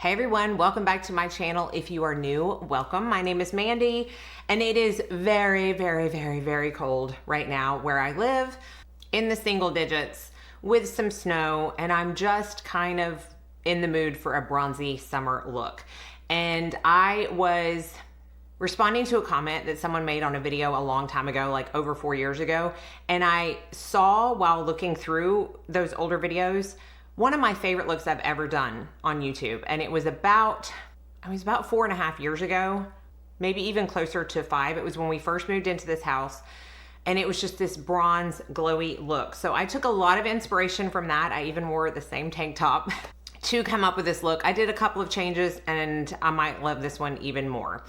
Hey everyone, welcome back to my channel. If you are new, welcome. My name is Mandy and it is very cold right now where I live, in the single digits with some snow, and I'm just kind of in the mood for a bronzy summer look. And I was responding to a comment that someone made on a video a long time ago, like over 4 years ago, and I saw while looking through those older videos one of my favorite looks I've ever done on YouTube. And it was about 4.5 years ago, maybe even closer to 5. It was when we first moved into this house, and it was just this bronze glowy look. So I took a lot of inspiration from that. I even wore the same tank top to come up with this look. I did a couple of changes and I might love this one even more.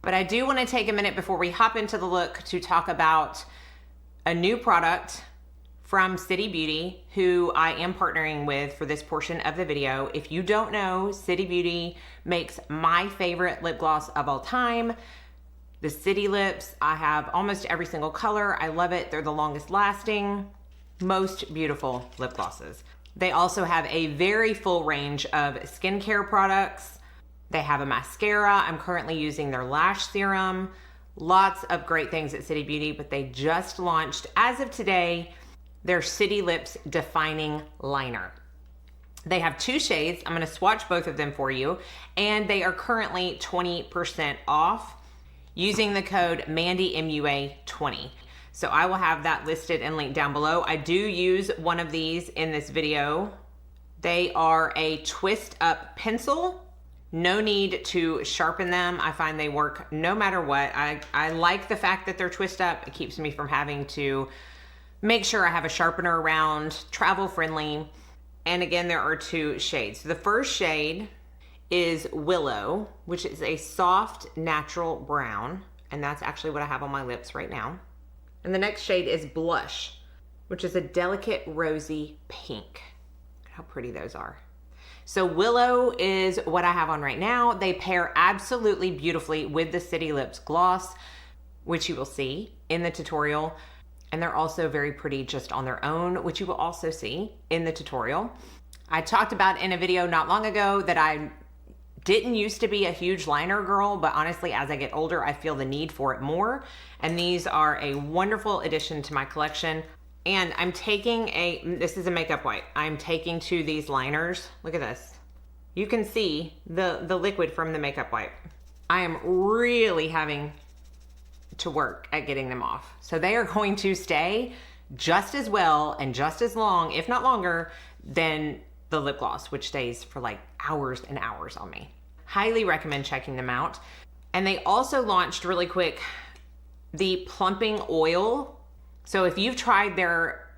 But I do want to take a minute before we hop into the look to talk about a new product from City Beauty, who I am partnering with for this portion of the video. If you don't know, City Beauty makes my favorite lip gloss of all time, the City Lips. I have almost every single color. I love it. They're the longest lasting, most beautiful lip glosses. They also have a very full range of skincare products. They have a mascara. I'm currently using their lash serum. Lots of great things at City Beauty, but they just launched, as of today, their City Lips Defining Liner. They have 2 shades. I'm gonna swatch both of them for you, and they are currently 20% off using the code MandyMUA20. So I will have that listed and linked down below. I do use one of these in this video. They are a twist up pencil. No need to sharpen them. I find they work no matter what. I like the fact that they're twist up. It keeps me from having to make sure I have a sharpener around, travel friendly. And again, there are 2 shades. The first shade is Willow, which is a soft natural brown. And that's actually what I have on my lips right now. And the next shade is Blush, which is a delicate rosy pink. Look at how pretty those are. So Willow is what I have on right now. They pair absolutely beautifully with the City Lips gloss, which you will see in the tutorial. And they're also very pretty just on their own, which you will also see in the tutorial. I talked about in a video not long ago that I didn't used to be a huge liner girl, but honestly, as I get older, I feel the need for it more. And these are a wonderful addition to my collection. And I'm taking this is a makeup wipe. I'm taking to these liners. Look at this. You can see the liquid from the makeup wipe. I am really having to work at getting them off. So they are going to stay just as well and just as long, if not longer, than the lip gloss, which stays for like hours and hours on me. Highly recommend checking them out. And they also launched really quick the plumping oil. So if you've tried their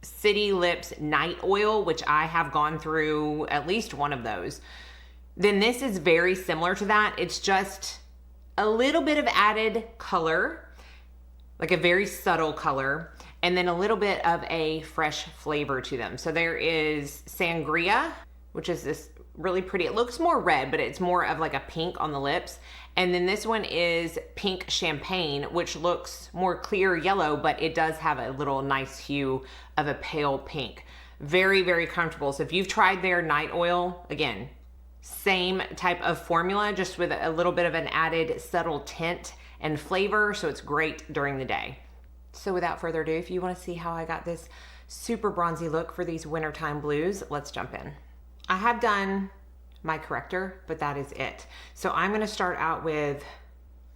City Lips Night Oil, which I have gone through at least one of those, then this is very similar to that. It's just a little bit of added color, like a very subtle color, and then a little bit of a fresh flavor to them. So there is Sangria, which is this really pretty, it looks more red, but it's more of like a pink on the lips. And then this one is Pink Champagne, which looks more clear yellow, but it does have a little nice hue of a pale pink. Very comfortable. So if you've tried their night oil, again, same type of formula, just with a little bit of an added subtle tint and flavor, so it's great during the day. So without further ado, if you want to see how I got this super bronzy look for these wintertime blues, let's jump in. I have done my corrector, but that is it. So I'm going to start out with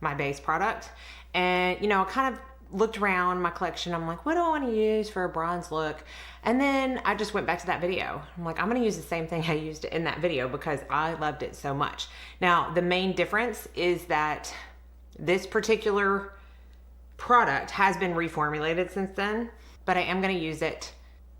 my base product. And, you know, I kind of looked around my collection. I'm like, what do I want to use for a bronze look? And then I just went back to that video. I'm like, I'm going to use the same thing I used in that video because I loved it so much. Now, the main difference is that this particular product has been reformulated since then, but I am going to use it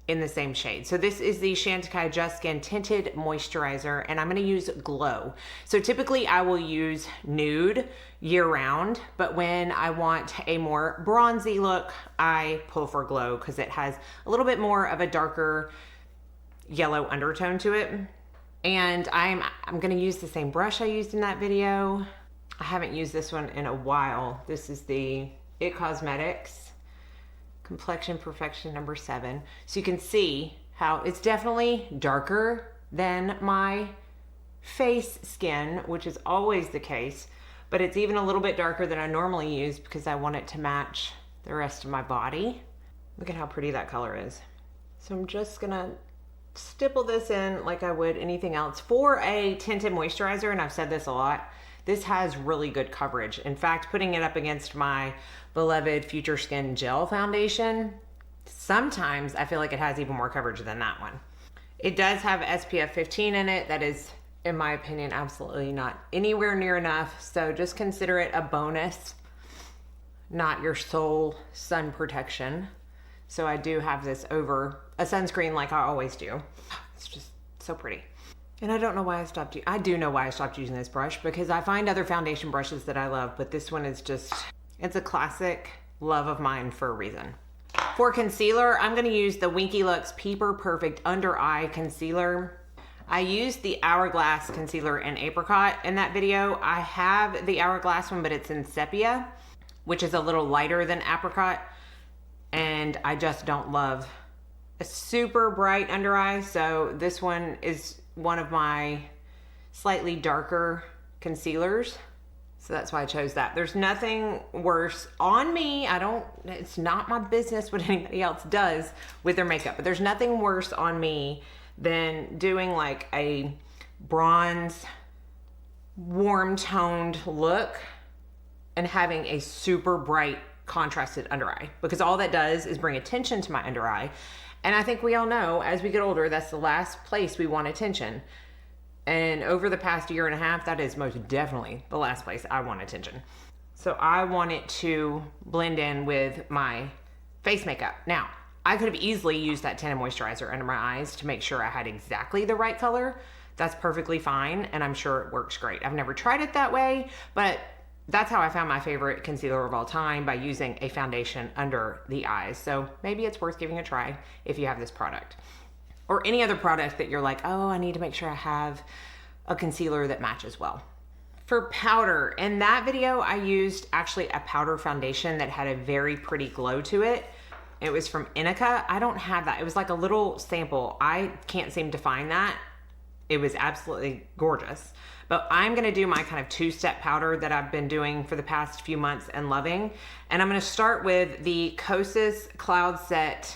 in the same shade. So this is the Chantecaille Just Skin Tinted Moisturizer, and I'm gonna use Glow. So typically I will use nude year round, but when I want a more bronzy look, I pull for Glow because it has a little bit more of a darker yellow undertone to it. And I'm gonna use the same brush I used in that video. I haven't used this one in a while. This is the It Cosmetics Complexion Perfection number 7. So you can see how it's definitely darker than my face skin, which is always the case, but it's even a little bit darker than I normally use because I want it to match the rest of my body. Look at how pretty that color is. So I'm just gonna stipple this in like I would anything else. For a tinted moisturizer, and I've said this a lot, this has really good coverage. In fact, putting it up against my beloved Future Skin Gel Foundation, sometimes I feel like it has even more coverage than that one. It does have SPF 15 in it. That is, in my opinion, absolutely not anywhere near enough. So just consider it a bonus, not your sole sun protection. So I do have this over a sunscreen like I always do. It's just so pretty. And I don't know why I do know why I stopped using this brush, because I find other foundation brushes that I love, but this one is just, it's a classic love of mine for a reason. For concealer, I'm gonna use the Winky Lux Peeper Perfect Under Eye Concealer. I used the Hourglass Concealer in Apricot in that video. I have the Hourglass one, but it's in Sepia, which is a little lighter than Apricot. And I just don't love a super bright under eye. So this one is one of my slightly darker concealers. So that's why I chose that. There's nothing worse on me. It's not my business what anybody else does with their makeup, but there's nothing worse on me than doing like a bronze, warm toned look and having a super bright contrasted under eye, because all that does is bring attention to my under eye. And I think we all know as we get older, that's the last place we want attention. And over the past year and a half, that is most definitely the last place I want attention. So I want it to blend in with my face makeup. Now, I could have easily used that tinted moisturizer under my eyes to make sure I had exactly the right color. That's perfectly fine, and I'm sure it works great. I've never tried it that way, but that's how I found my favorite concealer of all time, by using a foundation under the eyes. So maybe it's worth giving a try if you have this product. Or any other product that you're like, oh, I need to make sure I have a concealer that matches well. For powder, in that video, I used actually a powder foundation that had a very pretty glow to it. It was from Inica. I don't have that. It was like a little sample. I can't seem to find that. It was absolutely gorgeous. But I'm gonna do my kind of two-step powder that I've been doing for the past few months and loving. And I'm gonna start with the Kosas Cloud Set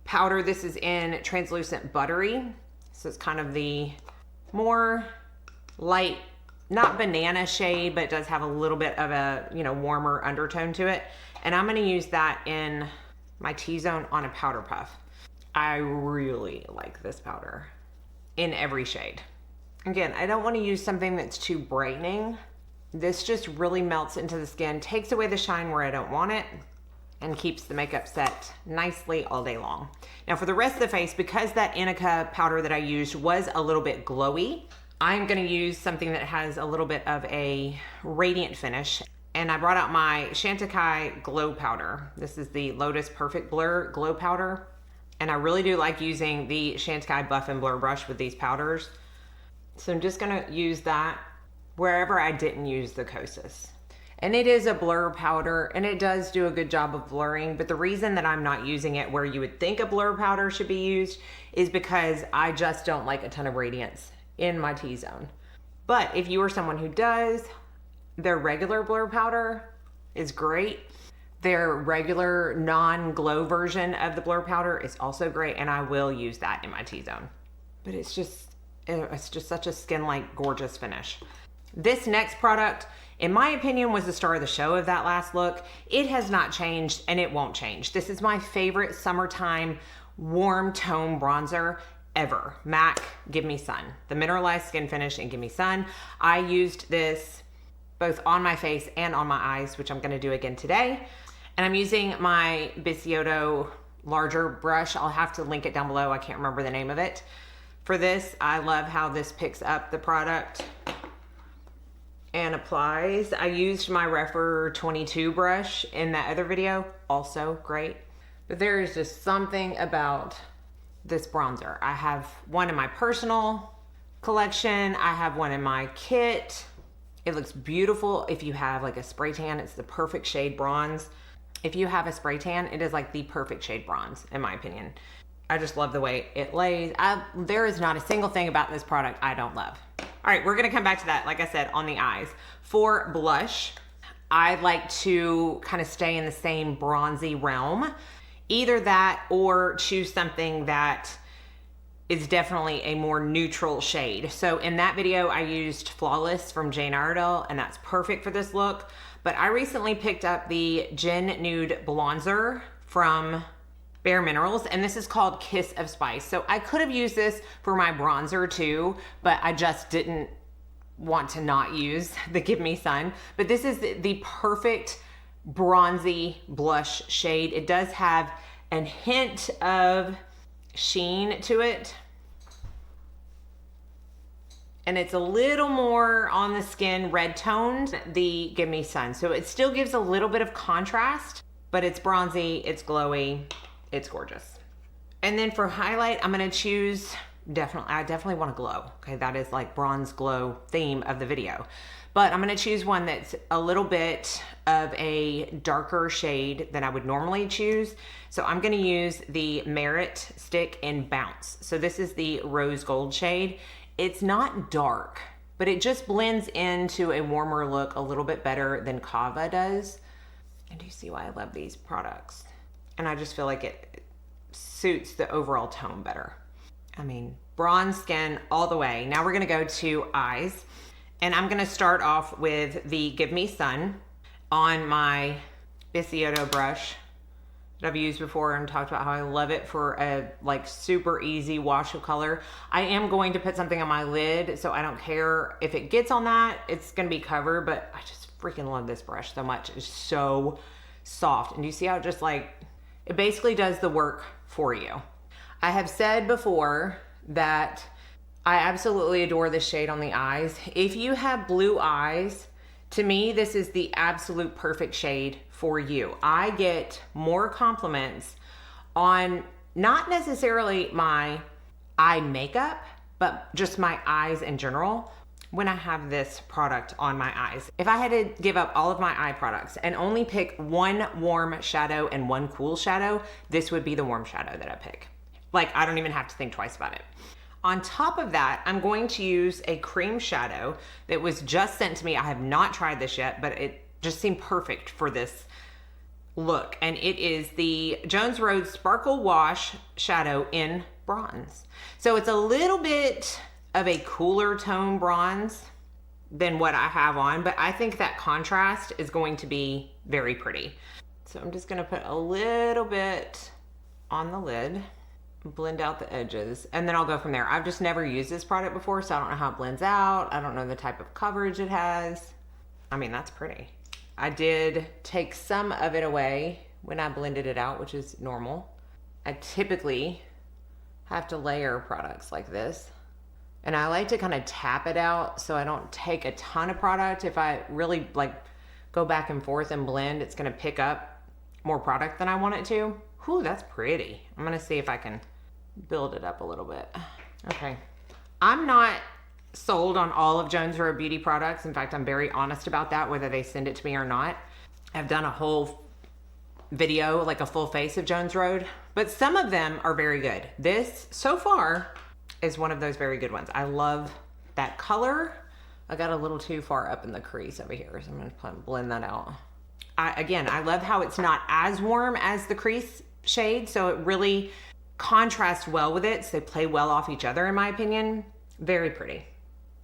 powder. This is in Translucent Buttery. So it's kind of the more light, not banana shade, but it does have a little bit of a, warmer undertone to it. And I'm gonna use that in my T-zone on a powder puff. I really like this powder in every shade. Again, I don't want to use something that's too brightening. This just really melts into the skin, takes away the shine where I don't want it, and keeps the makeup set nicely all day long. Now for the rest of the face, because that Inica powder that I used was a little bit glowy, I'm gonna use something that has a little bit of a radiant finish. And I brought out my Chantecaille Glow Powder. This is the Lotus Perfect Blur Glow Powder. And I really do like using the Chantecaille Buff and Blur brush with these powders. So I'm just gonna use that wherever I didn't use the Kosas. And it is a blur powder, and it does do a good job of blurring, but the reason that I'm not using it where you would think a blur powder should be used is because I just don't like a ton of radiance in my T-zone. But if you are someone who does, their regular blur powder is great. Their regular non-glow version of the blur powder is also great, and I will use that in my T-zone. But it's just such a skin-like gorgeous finish. This next product, in my opinion, was the star of the show of that last look. It has not changed, and it won't change. This is my favorite summertime warm tone bronzer ever. MAC Give Me Sun. The mineralized skin finish in Give Me Sun. I used this both on my face and on my eyes, which I'm gonna do again today. And I'm using my Bisciotto larger brush. I'll have to link it down below. I can't remember the name of it. For this, I love how this picks up the product and applies. I used my Refer 22 brush in that other video, also great. But there is just something about this bronzer. I have one in my personal collection. I have one in my kit. It looks beautiful. If you have like a spray tan, it's the perfect shade bronze. If you have a spray tan, it is like the perfect shade bronze, in my opinion. I just love the way it lays. There is not a single thing about this product I don't love. All right, we're gonna come back to that, like I said, on the eyes. For blush, I like to kind of stay in the same bronzy realm. Either that or choose something that is definitely a more neutral shade. So in that video, I used Flawless from Jane Iredale, and that's perfect for this look. But I recently picked up the Gen Nude Bronzer from Bare Minerals, and this is called Kiss of Spice. So I could have used this for my bronzer too, but I just didn't want to not use the Give Me Sun. But this is the perfect bronzy blush shade. It does have a hint of sheen to it, and it's a little more on the skin red toned than the Give Me Sun. So it still gives a little bit of contrast, but it's bronzy, it's glowy, it's gorgeous. And then for highlight, I'm gonna choose I definitely want to glow. Okay, that is like bronze glow theme of the video. But I'm gonna choose one that's a little bit of a darker shade than I would normally choose. So I'm gonna use the Merit Stick in Bounce. So this is the rose gold shade. It's not dark, but it just blends into a warmer look a little bit better than Kava does. And do you see why I love these products? And I just feel like it suits the overall tone better. I mean, bronze skin all the way. Now we're gonna go to eyes. And I'm gonna start off with the Give Me Sun on my Bisciotto brush that I've used before and talked about how I love it for a like super easy wash of color. I am going to put something on my lid, so I don't care if it gets on that, it's gonna be covered, but I just freaking love this brush so much. It's so soft. And you see how it just like, it basically does the work for you. I have said before that I absolutely adore this shade on the eyes. If you have blue eyes, to me, this is the absolute perfect shade for you. I get more compliments on not necessarily my eye makeup, but just my eyes in general when I have this product on my eyes. If I had to give up all of my eye products and only pick one warm shadow and one cool shadow, this would be the warm shadow that I pick. Like, I don't even have to think twice about it. On top of that, I'm going to use a cream shadow that was just sent to me. I have not tried this yet, but it just seemed perfect for this look. And it is the Jones Road Sparkle Wash Shadow in Bronze. So it's a little bit of a cooler tone bronze than what I have on, but I think that contrast is going to be very pretty. So I'm just gonna put a little bit on the lid, blend out the edges, and then I'll go from there. I've just never used this product before, so I don't know how it blends out. I don't know the type of coverage it has. I mean, that's pretty. I did take some of it away when I blended it out, which is normal. I typically have to layer products like this, and I like to kind of tap it out so I don't take a ton of product. If I really like go back and forth and blend, it's gonna pick up more product than I want it to. Whew, that's pretty. I'm gonna see if I can build it up a little bit. Okay. I'm not sold on all of Jones Road Beauty products. In fact, I'm very honest about that, whether they send it to me or not. I've done a whole video, like a full face of Jones Road, but some of them are very good. This, so far, is one of those very good ones. I love that color. I got a little too far up in the crease over here, so I'm gonna blend that out. Again, I love how it's not as warm as the crease shade, so it really contrasts well with it. So they play well off each other, in my opinion. Very pretty.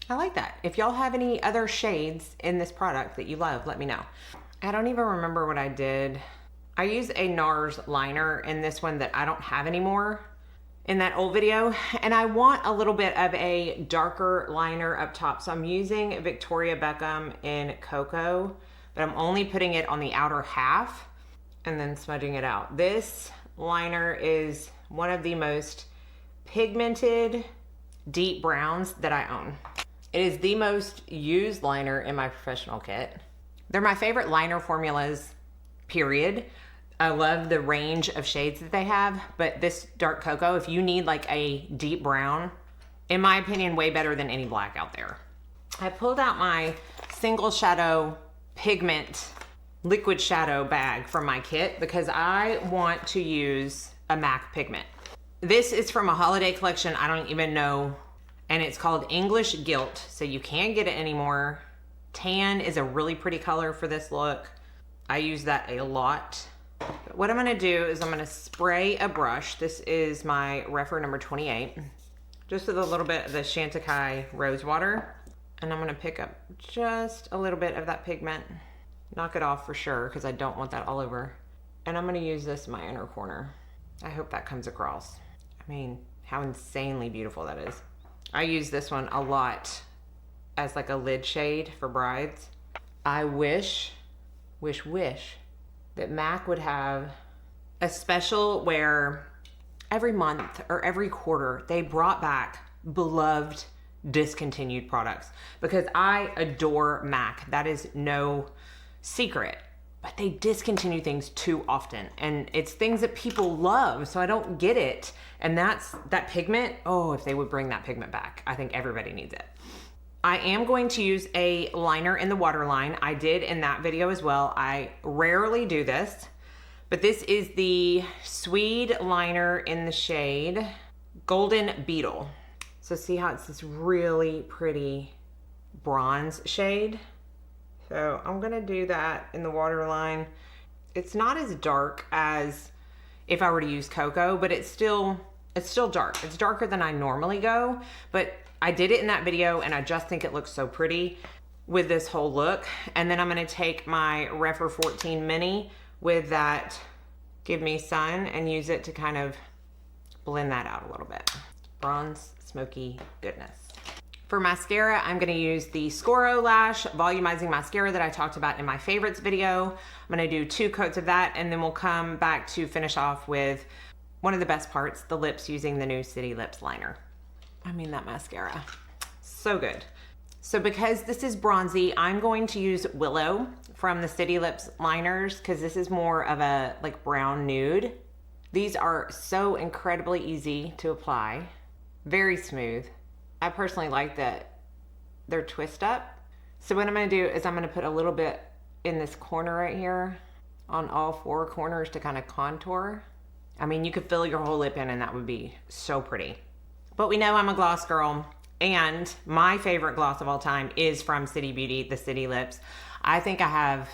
I like that. If y'all have any other shades in this product that you love, let me know. I don't even remember what I did. I use a NARS liner in this one that I don't have anymore in that old video, and I want a little bit of a darker liner up top. So I'm using Victoria Beckham in Cocoa, but I'm only putting it on the outer half and then smudging it out. This liner is one of the most pigmented deep browns that I own. It is the most used liner in my professional kit. They're my favorite liner formulas, period. I love the range of shades that they have, but this dark cocoa, if you need like a deep brown, in my opinion, way better than any black out there. I pulled out my single shadow pigment liquid shadow bag from my kit because I want to use a MAC pigment. This is from a holiday collection. I don't even know and it's called English Gilt. So you can't get it anymore. Tan is a really pretty color for this look. I use that a lot. But what I'm gonna do is I'm gonna spray a brush. This is my Refer number 28. Just with a little bit of the Chantecaille Rose Water. And I'm gonna pick up just a little bit of that pigment. Knock it off for sure, because I don't want that all over. And I'm gonna use this in my inner corner. I hope that comes across. I mean, how insanely beautiful that is. I use this one a lot as like a lid shade for brides. I wish that MAC would have a special where every month or every quarter they brought back beloved discontinued products, because I adore MAC. That is no secret, but they discontinue things too often, and it's things that people love, so I don't get it. And that's that pigment. Oh, if they would bring that pigment back, I think everybody needs it. I am going to use a liner in the waterline. I did in that video as well. I rarely do this, but this is the Swede liner in the shade Golden Beetle. So see how it's this really pretty bronze shade? So I'm gonna do that in the waterline. It's not as dark as if I were to use cocoa, but it's still dark. It's darker than I normally go, but I did it in that video and I just think it looks so pretty with this whole look. And then I'm gonna take my Refer 14 Mini with that Give Me Sun and use it to kind of blend that out a little bit. Bronze, smoky goodness. For mascara, I'm gonna use the Scoro Lash Volumizing Mascara that I talked about in my favorites video. I'm gonna do 2 coats of that, and then we'll come back to finish off with one of the best parts, the lips, using the new City Lips liner. I mean, that mascara, so good. So because this is bronzy, I'm going to use Willow from the City Lips liners, because this is more of a like brown nude. These are so incredibly easy to apply, very smooth. I personally like that they're twist up. So what I'm gonna do is I'm gonna put a little bit in this corner right here on all 4 corners to kind of contour. I mean, you could fill your whole lip in and that would be so pretty. But we know I'm a gloss girl, and my favorite gloss of all time is from City Beauty, the City Lips. I think I have,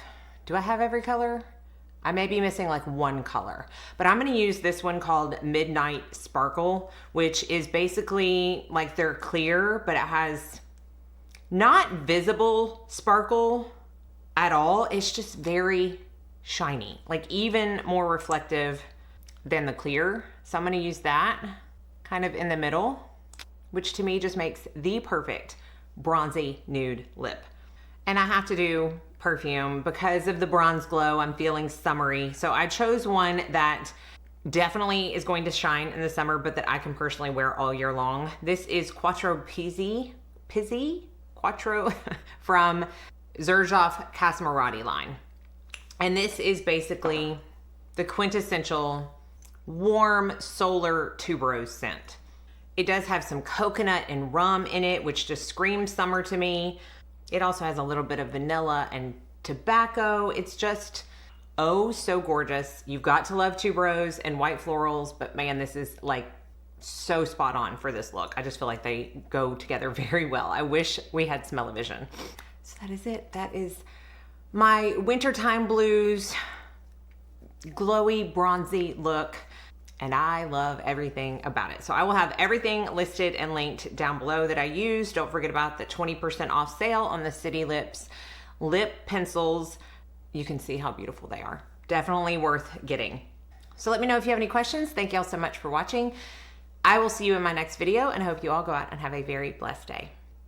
do I have every color? I may be missing like 1 color, but I'm gonna use this one called Midnight Sparkle, which is basically like they're clear, but it has not visible sparkle at all. It's just very shiny, like even more reflective than the clear. So I'm gonna use that kind of in the middle, which to me just makes the perfect bronzy nude lip. And I have to do Perfume because of the bronze glow. I'm feeling summery. So I chose one that definitely is going to shine in the summer, but that I can personally wear all year long. This is Quattro Pizzi Quattro from Xerjoff Casamarati line. And this is basically the quintessential warm solar tuberose scent. It does have some coconut and rum in it, which just screams summer to me. It also has a little bit of vanilla and tobacco. It's just, oh, so gorgeous. You've got to love tuberose and white florals, but man, this is like so spot on for this look. I just feel like they go together very well. I wish we had smell-o-vision. So that is it. That is my wintertime blues, glowy, bronzy look. And I love everything about it. So I will have everything listed and linked down below that I use. Don't forget about the 20% off sale on the City Lips lip pencils. You can see how beautiful they are. Definitely worth getting. So let me know if you have any questions. Thank you all so much for watching. I will see you in my next video, and I hope you all go out and have a very blessed day.